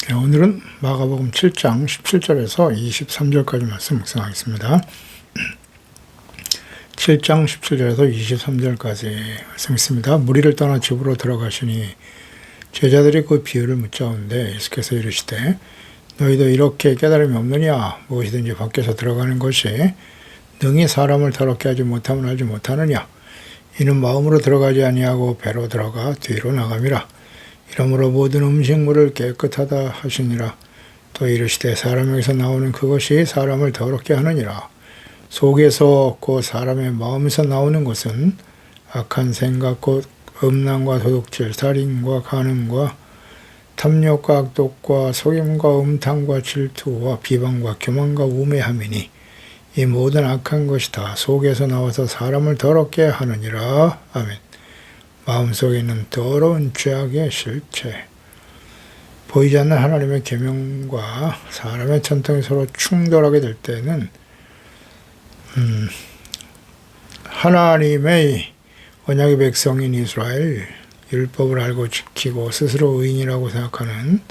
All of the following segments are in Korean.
네, 오늘은 마가복음 7장 17절에서 23절까지 말씀 묵상하겠습니다. 7장 17절에서 23절까지 말씀있습니다. 무리를 떠나 집으로 들어가시니 제자들이 그 비유를 묻자온데 예수께서 이르시되 너희도 이렇게 깨달음이 없느냐? 무엇이든지 밖에서 들어가는 것이 능히 사람을 더럽게 하지 못하면 하지 못하느냐? 이는 마음으로 들어가지 아니하고 배로 들어가 뒤로 나감이라. 이러므로 모든 음식물을 깨끗하다 하시니라. 또 이르시되 사람에게서 나오는 그것이 사람을 더럽게 하느니라. 속에서 곧 사람의 마음에서 나오는 것은 악한 생각 곧 음란과 도둑질, 살인과 간음과 탐욕과 악독과 속임과 음탕과 질투와 비방과 교만과 우매함이니 이 모든 악한 것이 다 속에서 나와서 사람을 더럽게 하느니라. 아멘. 마음속에 있는 더러운 죄악의 실체, 보이지 않는 하나님의 계명과 사람의 전통이 서로 충돌하게 될 때는 하나님의 언약의 백성인 이스라엘, 율법을 알고 지키고 스스로 의인이라고 생각하는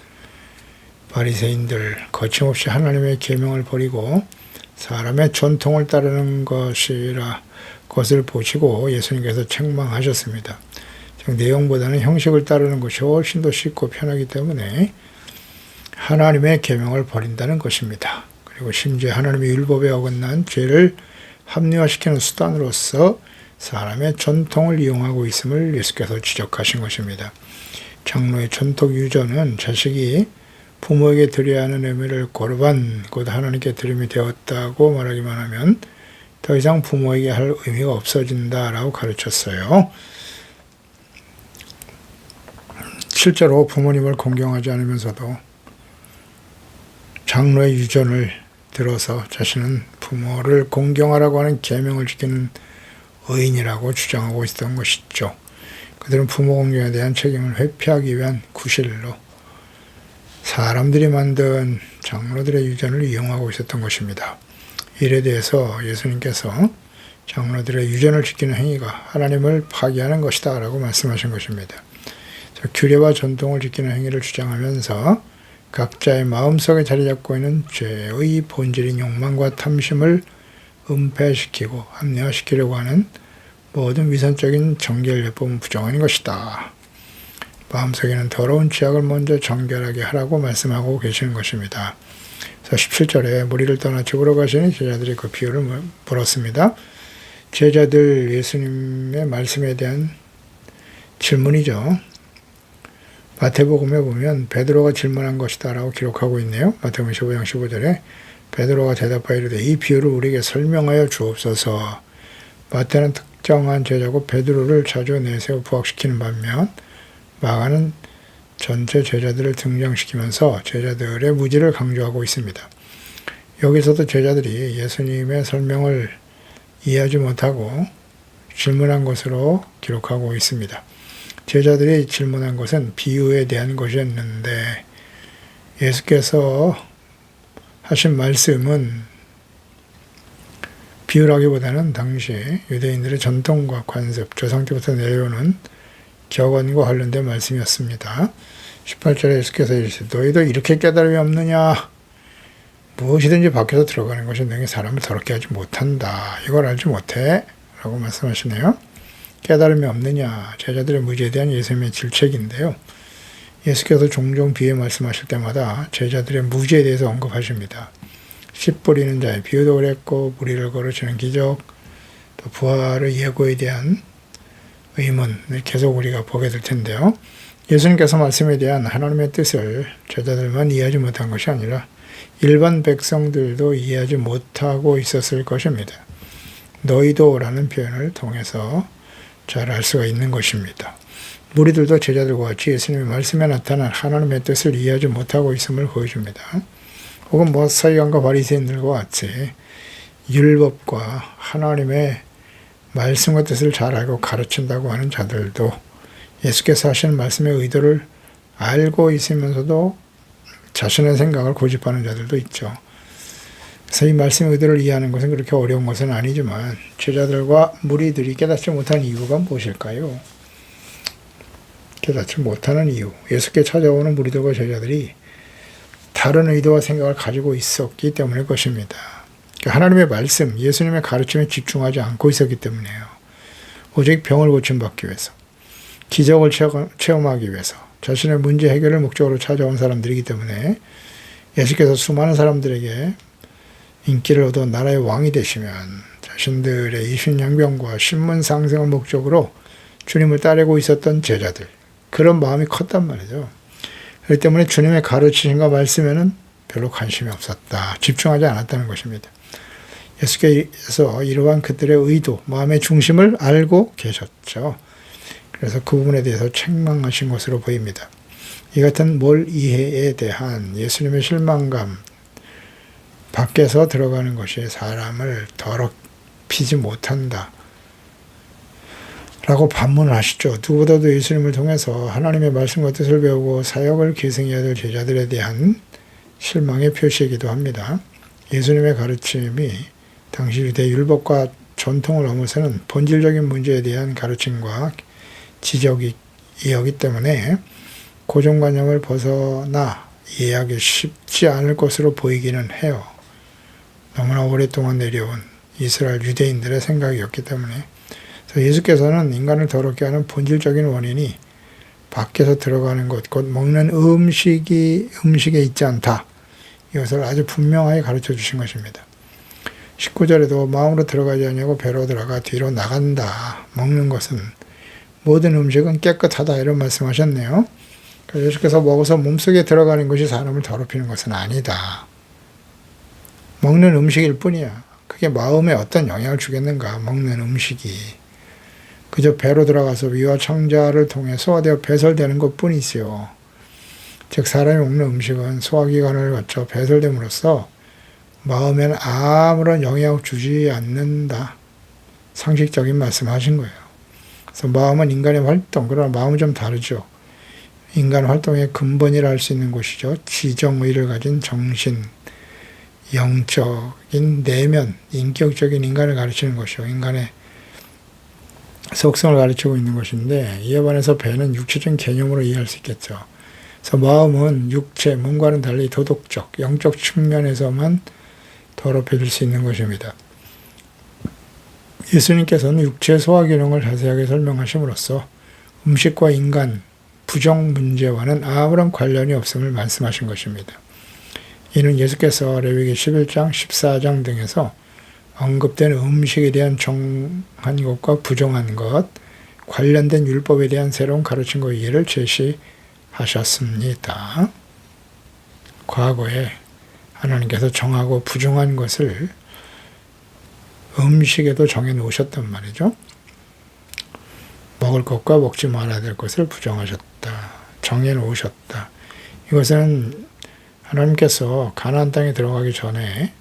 바리새인들, 거침없이 하나님의 계명을 버리고 사람의 전통을 따르는 것을 보시고 예수님께서 책망하셨습니다. 내용보다는 형식을 따르는 것이 훨씬 더 쉽고 편하기 때문에 하나님의 계명을 버린다는 것입니다. 그리고 심지어 하나님의 율법에 어긋난 죄를 합리화시키는 수단으로서 사람의 전통을 이용하고 있음을 예수께서 지적하신 것입니다. 장로의 전통 유전은 자식이 부모에게 드려야 하는 의미를 고르반, 곧 하나님께 드림이 되었다고 말하기만 하면 더 이상 부모에게 할 의미가 없어진다라고 가르쳤어요. 실제로 부모님을 공경하지 않으면서도 장로의 유전을 들어서 자신은 부모를 공경하라고 하는 계명을 지키는 의인이라고 주장하고 있었던 것이죠. 그들은 부모 공경에 대한 책임을 회피하기 위한 구실로 사람들이 만든 장로들의 유전을 이용하고 있었던 것입니다. 이에 대해서 예수님께서 장로들의 유전을 지키는 행위가 하나님을 파괴하는 것이다 라고 말씀하신 것입니다. 규례와 전통을 지키는 행위를 주장하면서 각자의 마음속에 자리 잡고 있는 죄의 본질인 욕망과 탐심을 은폐시키고 합리화시키려고 하는 모든 위선적인 정결예법은 부정한 것이다. 마음속에는 더러운 죄악을 먼저 정결하게 하라고 말씀하고 계시는 것입니다. 그래서 17절에 무리를 떠나 집으로 가시니 제자들이 그 비유를 물었습니다. 제자들 예수님의 말씀에 대한 질문이죠. 마태복음에 보면 베드로가 질문한 것이다 라고 기록하고 있네요. 마태복음 15장 15절에 베드로가 대답하여 이르되 이 비유를 우리에게 설명하여 주옵소서. 마태는 특정한 제자고 베드로를 자주 내세워 부각시키는 반면 마가는 전체 제자들을 등장시키면서 제자들의 무지를 강조하고 있습니다. 여기서도 제자들이 예수님의 설명을 이해하지 못하고 질문한 것으로 기록하고 있습니다. 제자들이 질문한 것은 비유에 대한 것이었는데 예수께서 하신 말씀은 비유라기보다는 당시 유대인들의 전통과 관습, 조상 때부터 내려오는 격언과 관련된 말씀이었습니다. 18절에 예수께서 이르시되 너희도 이렇게 깨달음이 없느냐? 무엇이든지 밖에서 들어가는 것이 능히 사람을 더럽게 하지 못한다. 이걸 알지 못해? 라고 말씀하시네요. 깨달음이 없느냐, 제자들의 무지에 대한 예수님의 질책인데요. 예수께서 종종 비유에 말씀하실 때마다 제자들의 무지에 대해서 언급하십니다. 씨 뿌리는 자의 비유도 그랬고 무리를 거르시는 기적, 또 부활의 예고에 대한 의문을 계속 우리가 보게 될 텐데요. 예수님께서 말씀에 대한 하나님의 뜻을 제자들만 이해하지 못한 것이 아니라 일반 백성들도 이해하지 못하고 있었을 것입니다. 너희도 라는 표현을 통해서 잘 알 수가 있는 것입니다. 무리들도 제자들과 같이 예수님의 말씀에 나타난 하나님의 뜻을 이해하지 못하고 있음을 보여줍니다. 혹은 서기관과 바리새인들과 같이 율법과 하나님의 말씀과 뜻을 잘 알고 가르친다고 하는 자들도 예수께서 하시는 말씀의 의도를 알고 있으면서도 자신의 생각을 고집하는 자들도 있죠. 그래서 이 말씀의 의도를 이해하는 것은 그렇게 어려운 것은 아니지만 제자들과 무리들이 깨닫지 못한 이유가 무엇일까요? 깨닫지 못하는 이유, 예수께 찾아오는 무리들과 제자들이 다른 의도와 생각을 가지고 있었기 때문일 것입니다. 하나님의 말씀, 예수님의 가르침에 집중하지 않고 있었기 때문이에요. 오직 병을 고침받기 위해서, 기적을 체험하기 위해서, 자신의 문제 해결을 목적으로 찾아온 사람들이기 때문에 예수께서 수많은 사람들에게 인기를 얻어 나라의 왕이 되시면 자신들의 이신양병과 신분 상승을 목적으로 주님을 따르고 있었던 제자들, 그런 마음이 컸단 말이죠. 그렇기 때문에 주님의 가르치심과 말씀에는 별로 관심이 없었다. 집중하지 않았다는 것입니다. 예수께서 이러한 그들의 의도, 마음의 중심을 알고 계셨죠. 그래서 그 부분에 대해서 책망하신 것으로 보입니다. 이 같은 몰 이해에 대한 예수님의 실망감, 밖에서 들어가는 것이 사람을 더럽히지 못한다 라고 반문을 하시죠. 누구보다도 예수님을 통해서 하나님의 말씀과 뜻을 배우고 사역을 계승해야 될 제자들에 대한 실망의 표시이기도 합니다. 예수님의 가르침이 당시 유대 율법과 전통을 넘어서는 본질적인 문제에 대한 가르침과 지적이었기 때문에 고정관념을 벗어나 이해하기 쉽지 않을 것으로 보이기는 해요. 너무나 오랫동안 내려온 이스라엘 유대인들의 생각이었기 때문에. 예수께서는 인간을 더럽게 하는 본질적인 원인이 밖에서 들어가는 것, 곧 먹는 음식에 있지 않다. 이것을 아주 분명하게 가르쳐 주신 것입니다. 19절에도 마음으로 들어가지 않냐고 배로 들어가 뒤로 나간다. 먹는 것은, 모든 음식은 깨끗하다. 이런 말씀하셨네요. 예수께서 먹어서 몸속에 들어가는 것이 사람을 더럽히는 것은 아니다. 먹는 음식일 뿐이야. 그게 마음에 어떤 영향을 주겠는가, 먹는 음식이. 그저 배로 들어가서 위와 창자를 통해 소화되어 배설되는 것뿐이지요. 즉 사람이 먹는 음식은 소화기관을 거쳐 배설됨으로써 마음에는 아무런 영향을 주지 않는다. 상식적인 말씀하신 거예요. 그래서 마음은 인간의 활동, 그러나 마음은 좀 다르죠. 인간 활동의 근본이라 할 수 있는 곳이죠. 지정의를 가진 정신, 영적인 내면, 인격적인 인간을 가르치는 것이요. 인간의 속성을 가르치고 있는 것인데, 이에 반해서 배는 육체적인 개념으로 이해할 수 있겠죠. 그래서 마음은 육체, 몸과는 달리 도덕적, 영적 측면에서만 더럽혀질 수 있는 것입니다. 예수님께서는 육체 소화 기능을 자세하게 설명하심으로써 음식과 인간, 부정 문제와는 아무런 관련이 없음을 말씀하신 것입니다. 이는 예수께서 레위기 11장, 14장 등에서 언급된 음식에 대한 정한 것과 부정한 것, 관련된 율법에 대한 새로운 가르침과 이해를 제시하셨습니다. 과거에 하나님께서 정하고 부정한 것을 음식에도 정해 놓으셨단 말이죠. 먹을 것과 먹지 말아야 될 것을 부정하셨다. 정해 놓으셨다. 이것은 하나님께서 가나안 땅에 들어가기 전에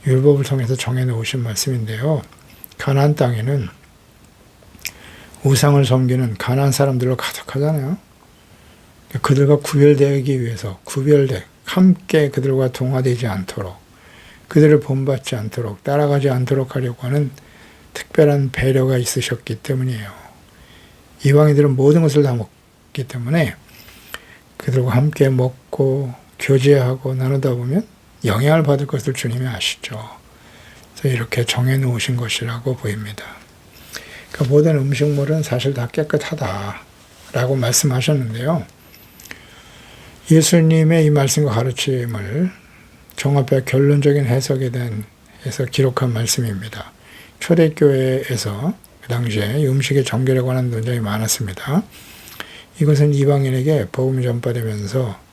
율법을 통해서 정해 놓으신 말씀인데요. 가나안 땅에는 우상을 섬기는 가나안 사람들로 가득하잖아요. 그들과 구별되기 위해서 함께 그들과 동화되지 않도록, 그들을 본받지 않도록, 따라가지 않도록 하려고 하는 특별한 배려가 있으셨기 때문이에요. 이방인들은 모든 것을 다 먹기 때문에 그들과 함께 먹고 교제하고 나누다 보면 영향을 받을 것을 주님이 아시죠. 그래서 이렇게 정해놓으신 것이라고 보입니다. 그러니까 모든 음식물은 사실 다 깨끗하다라고 말씀하셨는데요. 예수님의 이 말씀과 가르침을 종합해 결론적인 해석에 대해서 기록한 말씀입니다. 초대교회에서 그 당시에 음식의 정결에 관한 논쟁이 많았습니다. 이것은 이방인에게 복음이 전파되면서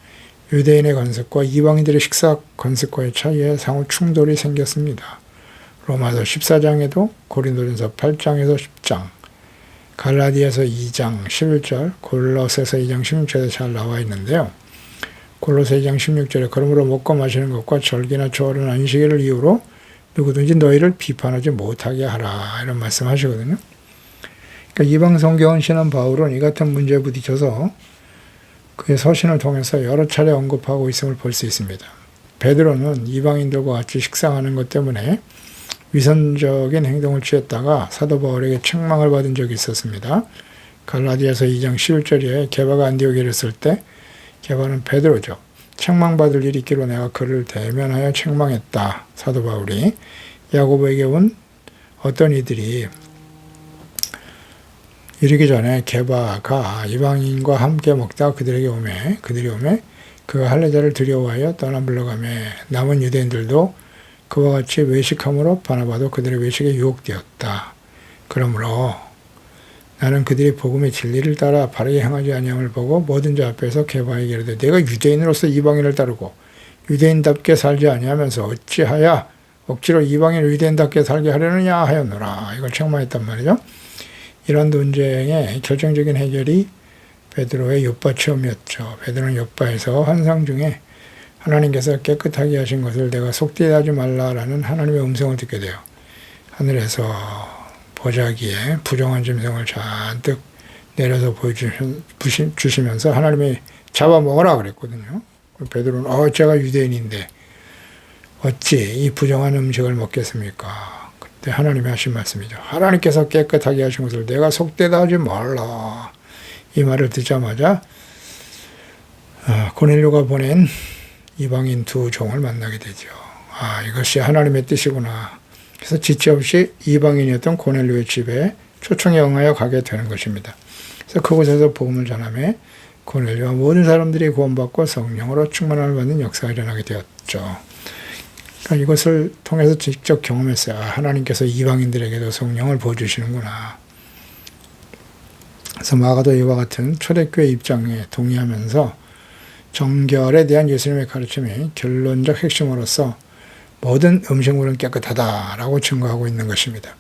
유대인의 관습과 이방인들의 식사 관습과의 차이에 상호 충돌이 생겼습니다. 로마서 14장에도 고린도전서 8장에서 10장, 갈라디아서 2장 11절, 골로새서 2장 16절에 잘 나와 있는데요. 골로새 2장 16절에 그러므로 먹고 마시는 것과 절기나 초하루나 안식일을 이유로 누구든지 너희를 비판하지 못하게 하라, 이런 말씀하시거든요. 그러니까 이방 성경을 신한 바울은 이 같은 문제에 부딪혀서 그의 서신을 통해서 여러 차례 언급하고 있음을 볼 수 있습니다. 베드로는 이방인들과 같이 식사하는 것 때문에 위선적인 행동을 취했다가 사도 바울에게 책망을 받은 적이 있었습니다. 갈라디아서 2장 11절에 게바가 안디옥에 이르렀을 때, 게바는 베드로죠. 책망받을 일이 있기로 내가 그를 대면하여 책망했다. 사도 바울이 야고보에게 온 어떤 이들이 이르기 전에 게바가 이방인과 함께 먹다가 그들이 오매 그가 할례자를 두려워하여 떠나 물러가매 남은 유대인들도 그와 같이 외식함으로 바나바도 그들의 외식에 유혹되었다. 그러므로 나는 그들이 복음의 진리를 따라 바르게 행하지 아니함을 보고 모든 자 앞에서 게바에게 이르되 내가 유대인으로서 이방인을 따르고 유대인답게 살지 아니하면서 어찌하여 억지로 이방인을 유대인답게 살게 하려느냐 하였노라. 이걸 책망했단 말이죠. 이런 논쟁의 결정적인 해결이 베드로의 욥바 체험이었죠. 베드로는 욥바에서 환상 중에 하나님께서 깨끗하게 하신 것을 내가 속되게 하지 말라라는 하나님의 음성을 듣게 돼요. 하늘에서 보자기에 부정한 짐승을 잔뜩 내려서 보여주시면서 하나님이 잡아먹으라 그랬거든요. 베드로는 제가 유대인인데 어찌 이 부정한 음식을 먹겠습니까? 그때 하나님이 하신 말씀이죠. 하나님께서 깨끗하게 하신 것을 내가 속되다 하지 말라. 이 말을 듣자마자 고넬료가 보낸 이방인 두 종을 만나게 되죠. 이것이 하나님의 뜻이구나. 그래서 지체 없이 이방인이었던 고넬료의 집에 초청에 응하여 가게 되는 것입니다. 그래서 그곳에서 복음을 전하며 고넬료와 모든 사람들이 구원받고 성령으로 충만함을 받는 역사가 일어나게 되었죠. 그러니까 이것을 통해서 직접 경험했어요. 하나님께서 이방인들에게도 성령을 부어주시는구나. 그래서 마가도 이와 같은 초대교회 입장에 동의하면서 정결에 대한 예수님의 가르침이 결론적 핵심으로서 모든 음식물은 깨끗하다라고 증거하고 있는 것입니다.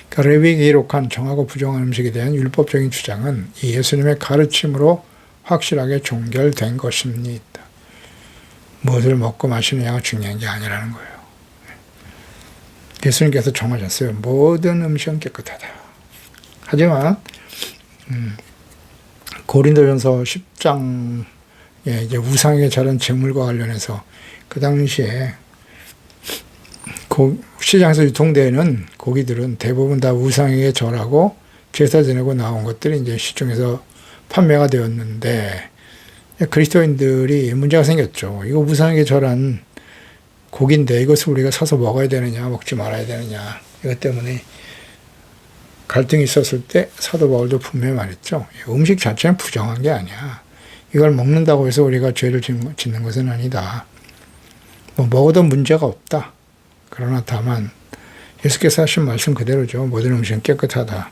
그러니까 레위기에 기록한 정하고 부정한 음식에 대한 율법적인 주장은 이 예수님의 가르침으로 확실하게 종결된 것입니다. 무엇을 먹고 마시느냐가 중요한 게 아니라는 거예요. 예수님께서 정하셨어요. 모든 음식은 깨끗하다. 하지만 고린도전서 10장에 이제 우상에게 자른 제물과 관련해서 그 당시에 시장에서 유통되는 고기들은 대부분 다 우상에게 절하고 제사 지내고 나온 것들이 이제 시중에서 판매가 되었는데 그리스도인들이 문제가 생겼죠. 이거 우상에게 절한 고기인데 이것을 우리가 사서 먹어야 되느냐 먹지 말아야 되느냐 이것 때문에 갈등이 있었을 때 사도 바울도 분명히 말했죠. 음식 자체는 부정한 게 아니야. 이걸 먹는다고 해서 우리가 죄를 짓는 것은 아니다. 먹어도 문제가 없다. 그러나 다만 예수께서 하신 말씀 그대로죠. 모든 음식은 깨끗하다.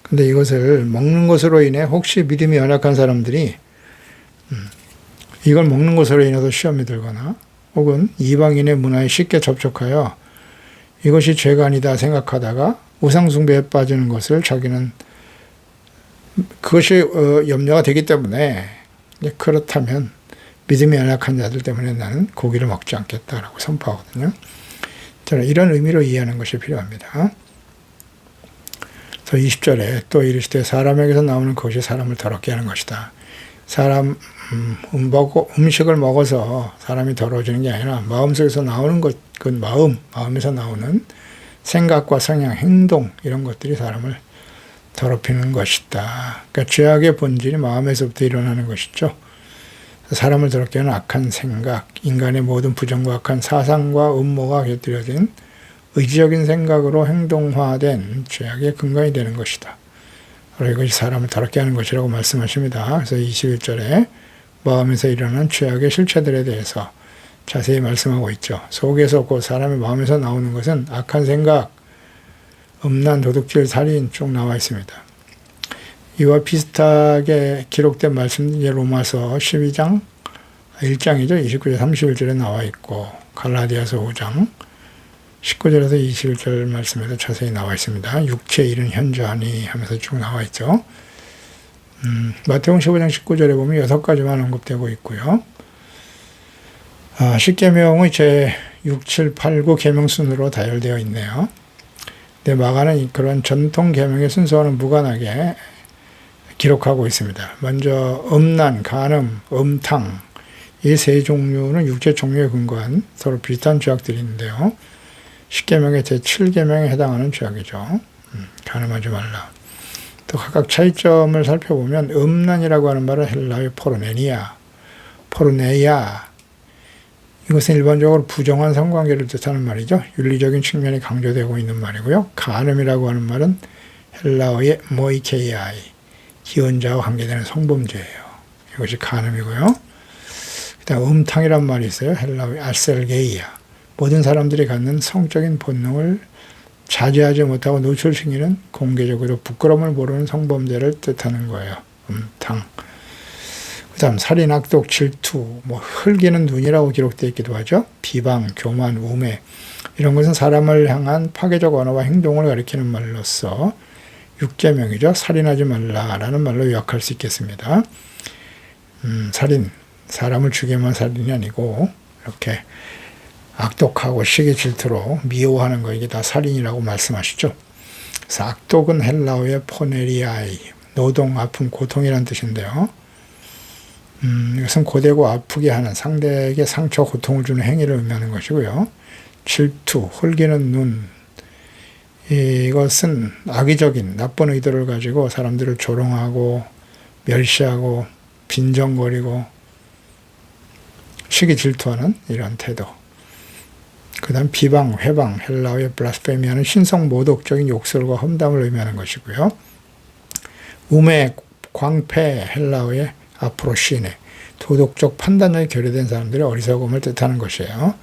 근데 이것을 먹는 것으로 인해 혹시 믿음이 연약한 사람들이 이걸 먹는 것으로 인해서 시험이 들거나 혹은 이방인의 문화에 쉽게 접촉하여 이것이 죄가 아니다 생각하다가 우상숭배에 빠지는 것을 자기는 그것이 염려가 되기 때문에 그렇다면 믿음이 연약한 자들 때문에 나는 고기를 먹지 않겠다라고 선포하거든요. 저는 이런 의미로 이해하는 것이 필요합니다. 그래서 20절에 또 이르시되 사람에게서 나오는 것이 사람을 더럽게 하는 것이다. 사람 음식을 먹어서 사람이 더러워지는 게 아니라 마음속에서 나오는 것, 그 마음에서 나오는 생각과 성향, 행동 이런 것들이 사람을 더럽히는 것이다. 그러니까 죄악의 본질이 마음에서부터 일어나는 것이죠. 사람을 더럽게 하는 악한 생각, 인간의 모든 부정과 악한 사상과 음모가 곁들여진 의지적인 생각으로 행동화된 죄악의 근간이 되는 것이다. 바로 이것이 사람을 더럽게 하는 것이라고 말씀하십니다. 그래서 21절에 마음에서 일어나는 죄악의 실체들에 대해서 자세히 말씀하고 있죠. 속에서 곧 사람의 마음에서 나오는 것은 악한 생각, 음란, 도둑질, 살인 쭉 나와 있습니다. 이와 비슷하게 기록된 말씀이 로마서 12장 1장이죠. 29절 31절에 나와 있고 갈라디아서 5장 19절에서 21절 말씀에도 자세히 나와 있습니다. 육체 일은 현저하니 하면서 쭉 나와 있죠. 마태복음 15장 19절에 보면 6가지만 언급되고 있고요. 10계명의 제 6, 7, 8, 9 계명 순으로 다열되어 있네요. 근데 마가는 그런 전통 계명의 순서와는 무관하게 기록하고 있습니다. 먼저 음란, 간음, 음탕 이 세 종류는 육체 종류에 근거한 서로 비슷한 죄악들이 있는데요. 10계명의 제7계명에 해당하는 죄악이죠. 간음하지 말라. 또 각각 차이점을 살펴보면 음란이라고 하는 말은 헬라의 포르네이아, 이것은 일반적으로 부정한 성관계를 뜻하는 말이죠. 윤리적인 측면이 강조되고 있는 말이고요. 간음이라고 하는 말은 헬라어의 모이케이아이, 기혼자와 관계되는 성범죄예요. 이것이 간음이고요. 그다음 음탕이란 말이 있어요. 헬라어의 아셀게이아, 모든 사람들이 갖는 성적인 본능을 자제하지 못하고 노출시키는 공개적으로 부끄러움을 모르는 성범죄를 뜻하는 거예요. 음탕. 그 다음 살인, 악독, 질투, 흘기는 눈이라고 기록되어 있기도 하죠. 비방, 교만, 우매, 이런 것은 사람을 향한 파괴적 언어와 행동을 가리키는 말로서 육계명이죠. 살인하지 말라라는 말로 요약할 수 있겠습니다. 살인, 사람을 죽이면 살인이 아니고 이렇게 악독하고 시기 질투로 미워하는 거, 이게 다 살인이라고 말씀하시죠. 그래서 악독은 헬라어의 포네리아이, 노동, 아픔, 고통이라는 뜻인데요. 이것은 고되고 아프게 하는, 상대에게 상처, 고통을 주는 행위를 의미하는 것이고요. 질투, 홀기는 눈, 이것은 악의적인 나쁜 의도를 가지고 사람들을 조롱하고 멸시하고 빈정거리고 시기 질투하는 이런 태도. 그 다음 비방, 회방, 헬라어의 블라스페미아는 신성 모독적인 욕설과 험담을 의미하는 것이고요. 우매, 광패, 헬라어의 아프로시네, 도덕적 판단력이 결여된 사람들의 어리석음을 뜻하는 것이에요.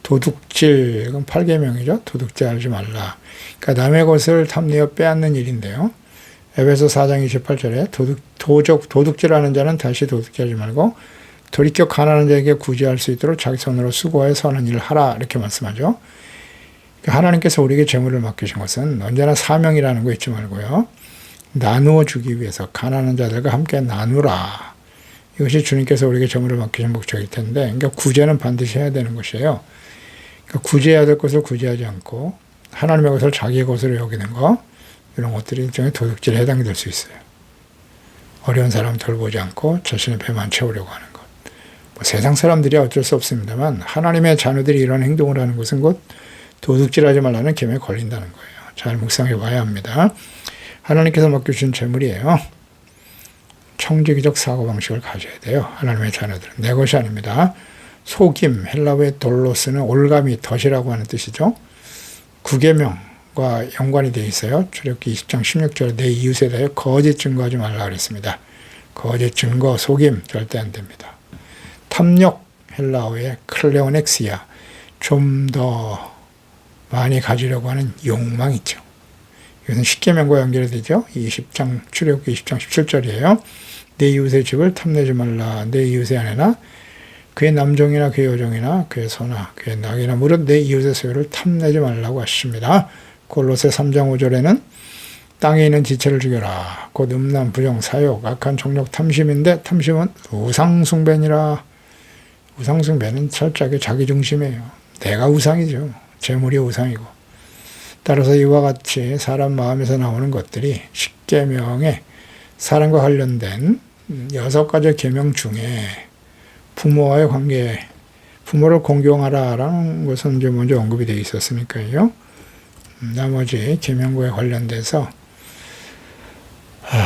도둑질, 이건 8계명이죠. 도둑질하지 말라. 그러니까 남의 것을 탐내어 빼앗는 일인데요. 에베소 4장 28절에 도둑질하는 자는 다시 도둑질하지 말고 돌이켜 가난한 자에게 구제할 수 있도록 자기 손으로 수고하여 선한 일을 하라, 이렇게 말씀하죠. 그러니까 하나님께서 우리에게 재물을 맡기신 것은 언제나 사명이라는 거 잊지 말고요. 나누어 주기 위해서 가난한 자들과 함께 나누라. 이것이 주님께서 우리에게 재물을 맡기신 목적일 텐데, 그러니까 구제는 반드시 해야 되는 것이에요. 그러니까 구제해야 될 것을 구제하지 않고 하나님의 것을 자기의 것으로 여기는 거, 이런 것들이 일종의 도둑질에 해당이 될 수 있어요. 어려운 사람 돌보지 않고 자신의 배만 채우려고 하는 것. 세상 사람들이 어쩔 수 없습니다만 하나님의 자녀들이 이런 행동을 하는 것은 곧 도둑질하지 말라는 계명에 걸린다는 거예요. 잘 묵상해 봐야 합니다. 하나님께서 맡겨주신 재물이에요. 청지기적 사고방식을 가져야 돼요. 하나님의 자녀들은. 내 것이 아닙니다. 속임, 헬라어의 돌로스는 올가미, 덫이라고 하는 뜻이죠. 구계명과 연관이 되어 있어요. 출애굽기 20장 16절에 내 이웃에 대해 거짓 증거하지 말라 그랬습니다. 거짓 증거, 속임 절대 안 됩니다. 탐욕, 헬라어의 클레오넥시아, 좀 더 많이 가지려고 하는 욕망 있죠. 이것은 십계명과 연결이 되죠. 20장, 출애굽기 20장 17절이에요. 내 이웃의 집을 탐내지 말라. 내 이웃의 아내나 그의 남종이나 그의 여종이나 그의 소나 그의 낙이나 무릇 내 이웃의 소유를 탐내지 말라고 하십니다. 골로새 3장 5절에는 땅에 있는 지체를 죽여라. 곧 음란, 부정, 사욕, 악한 정욕, 탐심인데 탐심은 우상숭배니라. 우상숭배는 철저하게 자기중심이에요. 내가 우상이죠. 재물이 우상이고. 따라서 이와 같이 사람 마음에서 나오는 것들이 십계명의 사람과 관련된 6가지 계명 중에 부모와의 관계, 부모를 공경하라라는 것은 이제 먼저 언급이 되어 있었으니까요. 나머지 계명과에 관련돼서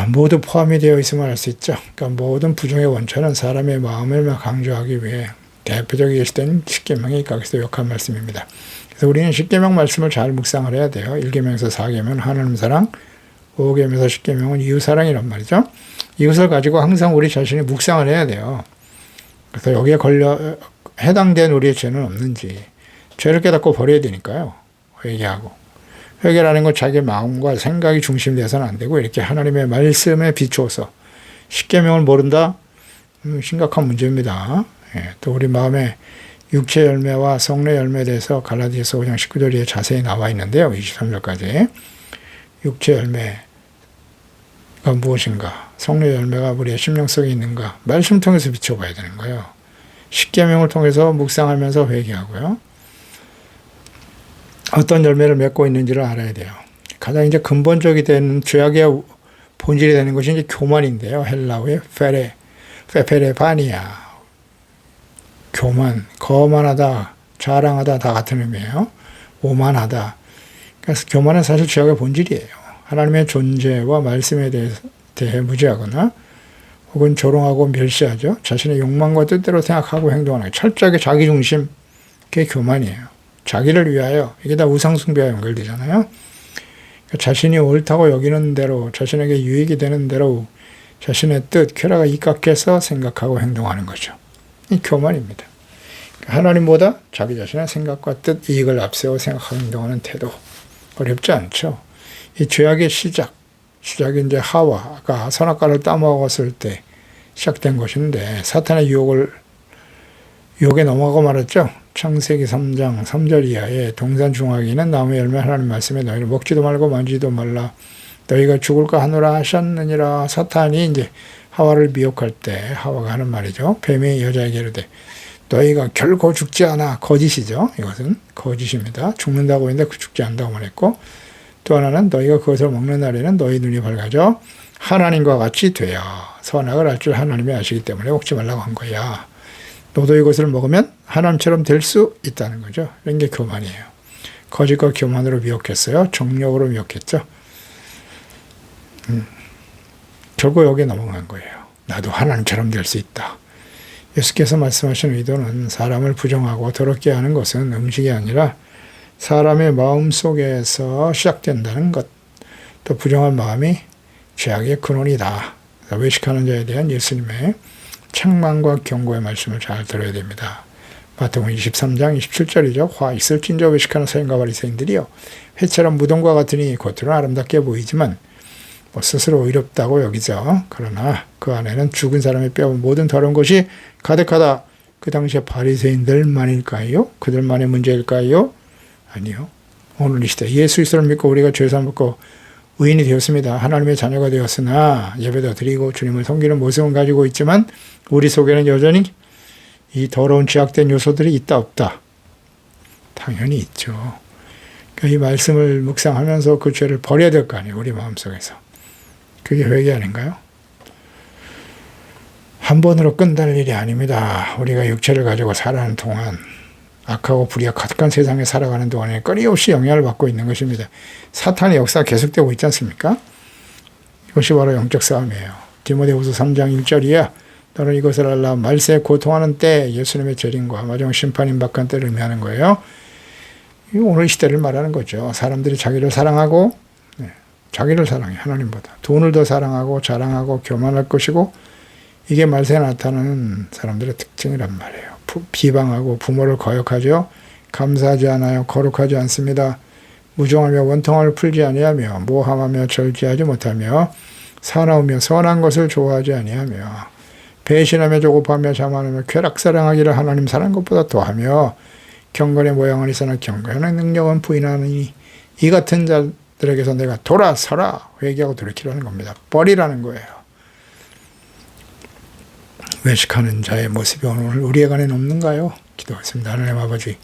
모두 포함이 되어 있음을 알 수 있죠. 그러니까 모든 부정의 원천은 사람의 마음을 강조하기 위해 대표적인 예시된 십계명이 각에서 역한 말씀입니다. 그래서 우리는 십계명 말씀을 잘 묵상을 해야 돼요. 1계명에서 4계명은 하나님 사랑, 5계명에서 10계명은 이웃 사랑이란 말이죠. 이것을 가지고 항상 우리 자신이 묵상을 해야 돼요. 그래서 여기에 해당된 우리의 죄는 없는지, 죄를 깨닫고 버려야 되니까요. 회개하고. 회개라는 건 자기 마음과 생각이 중심돼서는 안 되고, 이렇게 하나님의 말씀에 비추어서 십계명을 모른다? 심각한 문제입니다. 또 우리 마음에 육체 열매와 성례 열매에 대해서 갈라디아서 5장 19절에 자세히 나와 있는데요. 23절까지. 육체 열매가 무엇인가? 성례 열매가 우리의 심령 속에 있는가? 말씀 통해서 비춰봐야 되는 거예요. 십계명을 통해서 묵상하면서 회개하고요. 어떤 열매를 맺고 있는지를 알아야 돼요. 가장 이제 근본적이 되는 죄악의 본질이 되는 것이 이제 교만인데요. 헬라어의 페페레바니아. 교만, 거만하다, 자랑하다 다 같은 의미예요. 오만하다. 그래서 교만은 사실 죄악의 본질이에요. 하나님의 존재와 말씀에 대해 무지하거나 혹은 조롱하고 멸시하죠. 자신의 욕망과 뜻대로 생각하고 행동하는 게 철저하게 자기중심, 그게 교만이에요. 자기를 위하여, 이게 다 우상숭배와 연결되잖아요. 그러니까 자신이 옳다고 여기는 대로, 자신에게 유익이 되는 대로 자신의 뜻, 쾌락에 입각해서 생각하고 행동하는 거죠. 이 교만입니다. 그러니까 하나님보다 자기 자신의 생각과 뜻, 이익을 앞세워 생각하고 행동하는 태도. 어렵지 않죠. 이 죄악의 시작이 이제 하와가 선악과를 따먹었을 때 시작된 것인데, 사탄의 유혹에 넘어가고 말았죠. 창세기 3장 3절 이하에 동산 중하기는 나무 열매 하나님 말씀에 너희를 먹지도 말고 만지지도 말라. 너희가 죽을까 하노라 하셨느니라. 사탄이 이제 하와를 미혹할 때 하와가 하는 말이죠. 뱀이 여자에게 이르되 너희가 결코 죽지 않아. 거짓이죠. 이것은 거짓입니다. 죽는다고 했는데 죽지 않는다고 말했고, 또 하나는 너희가 그것을 먹는 날에는 너희 눈이 밝아져 하나님과 같이 되어 선악을 알 줄 하나님이 아시기 때문에 먹지 말라고 한 거야. 너도 이것을 먹으면 하나님처럼 될 수 있다는 거죠. 이런 게 교만이에요. 거짓과 교만으로 미혹했어요. 정욕으로 미혹했죠. 결국 여기에 넘어간 거예요. 나도 하나님처럼 될 수 있다. 예수께서 말씀하신 의도는 사람을 부정하고 더럽게 하는 것은 음식이 아니라 사람의 마음 속에서 시작된다는 것. 또 부정한 마음이 죄악의 근원이다. 외식하는 자에 대한 예수님의 책망과 경고의 말씀을 잘 들어야 됩니다. 마태복음 23장 27절이죠. 화 있을진저 외식하는 서인과 바리새인들이요 회처럼 무덤과 같으니 겉으로는 아름답게 보이지만 스스로 의롭다고 여기죠. 그러나 그 안에는 죽은 사람의 뼈와 모든 더러운 것이 가득하다. 그 당시에 바리새인들만일까요? 그들만의 문제일까요? 아니요. 오늘 이 시대 예수 그리스도를 믿고 우리가 죄사함 받고 의인이 되었습니다. 하나님의 자녀가 되었으나 예배도 드리고 주님을 섬기는 모습은 가지고 있지만 우리 속에는 여전히 이 더러운 죄악된 요소들이 있다 없다? 당연히 있죠. 그러니까 이 말씀을 묵상하면서 그 죄를 버려야 될 거 아니에요. 우리 마음속에서. 그게 회개 아닌가요? 한 번으로 끝날 일이 아닙니다. 우리가 육체를 가지고 살아가는 동안, 악하고 불의가 가득한 세상에 살아가는 동안에 끊임없이 영향을 받고 있는 것입니다. 사탄의 역사가 계속되고 있지 않습니까? 이것이 바로 영적 싸움이에요. 디모데후서 3장 1절이야. 너는 이것을 알라. 말세에 고통하는 때 예수님의 재림과 마지막 심판 임박한 때를 의미하는 거예요. 오늘 시대를 말하는 거죠. 사람들이 자기를 사랑하고, 자기를 사랑해, 하나님보다. 돈을 더 사랑하고 자랑하고 교만할 것이고, 이게 말세에 나타나는 사람들의 특징이란 말이에요. 비방하고 부모를 거역하죠. 감사하지 않아요. 거룩하지 않습니다. 무정하며 원통함을 풀지 아니하며 모함하며 절제하지 못하며 사나우며 선한 것을 좋아하지 아니하며 배신하며 조급하며 자만하며 쾌락사랑하기를 하나님 사랑하는 것보다 더하며 경건의 모양은 있으나 경건의 능력은 부인하니 이 같은 자들에게서 내가 돌아서라. 회개하고 돌이키라는 겁니다. 버리라는 거예요. 외식하는 자의 모습이 오늘 우리의 간에 없는가요? 기도하겠습니다. 하나님 아버지,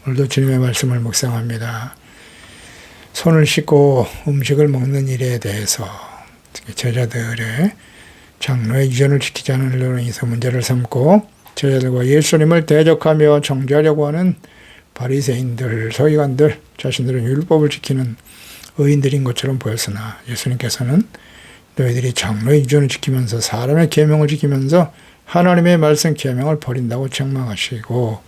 오늘도 주님의 말씀을 묵상합니다. 손을 씻고 음식을 먹는 일에 대해서 제자들의 장로의 유전을 지키지 않은 일로 인해서 문제를 삼고 제자들과 예수님을 대적하며 정죄하려고 하는 바리새인들, 서기관들, 자신들은 율법을 지키는 의인들인 것처럼 보였으나 예수님께서는 너희들이 장로의 유전을 지키면서 사람의 계명을 지키면서 하나님의 말씀 계명을 버린다고 책망하시고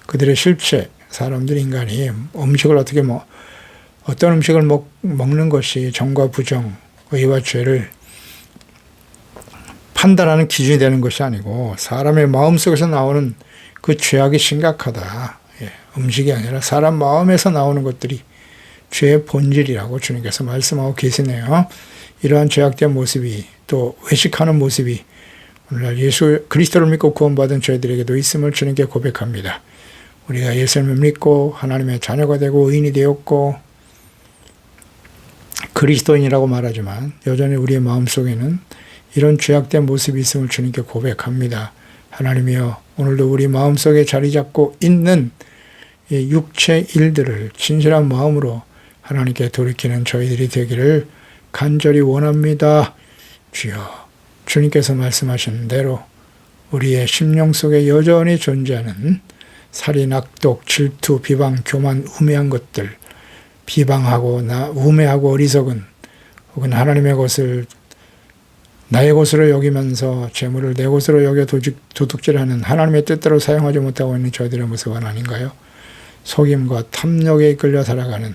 그들의 실체, 사람들 인간이 음식을 어떤 음식을 먹는 것이 정과 부정, 의와 죄를 판단하는 기준이 되는 것이 아니고 사람의 마음속에서 나오는 그 죄악이 심각하다. 음식이 아니라 사람 마음에서 나오는 것들이 죄의 본질이라고 주님께서 말씀하고 계시네요. 이러한 죄악된 모습이 또 외식하는 모습이 오늘날 예수 그리스도를 믿고 구원받은 저희들에게도 있음을 주님께 고백합니다. 우리가 예수님을 믿고 하나님의 자녀가 되고 의인이 되었고 그리스도인이라고 말하지만 여전히 우리의 마음속에는 이런 죄악된 모습이 있음을 주님께 고백합니다. 하나님이여, 오늘도 우리 마음속에 자리 잡고 있는 이 육체 일들을 진실한 마음으로 하나님께 돌이키는 저희들이 되기를 간절히 원합니다. 주여, 주님께서 말씀하신 대로 우리의 심령 속에 여전히 존재하는 살인, 악독, 질투, 비방, 교만, 우매한 것들, 비방하고 우매하고 어리석은 혹은 하나님의 것을 나의 것으로 여기면서 재물을 내 것으로 여겨 도둑질하는 하나님의 뜻대로 사용하지 못하고 있는 저희들의 모습은 아닌가요? 속임과 탐욕에 이끌려 살아가는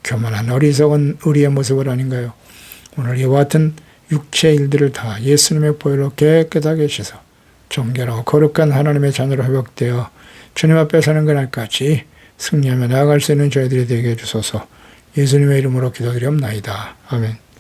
교만한 어리석은 우리의 모습은 아닌가요? 오늘 이와 같은 육체의 일들을 다 예수님의 보혈로 깨끗하게 씻어 정결하고 거룩한 하나님의 자녀로 회복되어 주님 앞에 서는 그날까지 승리하며 나아갈 수 있는 저희들이 되게 해주소서. 예수님의 이름으로 기도드리옵나이다. 아멘.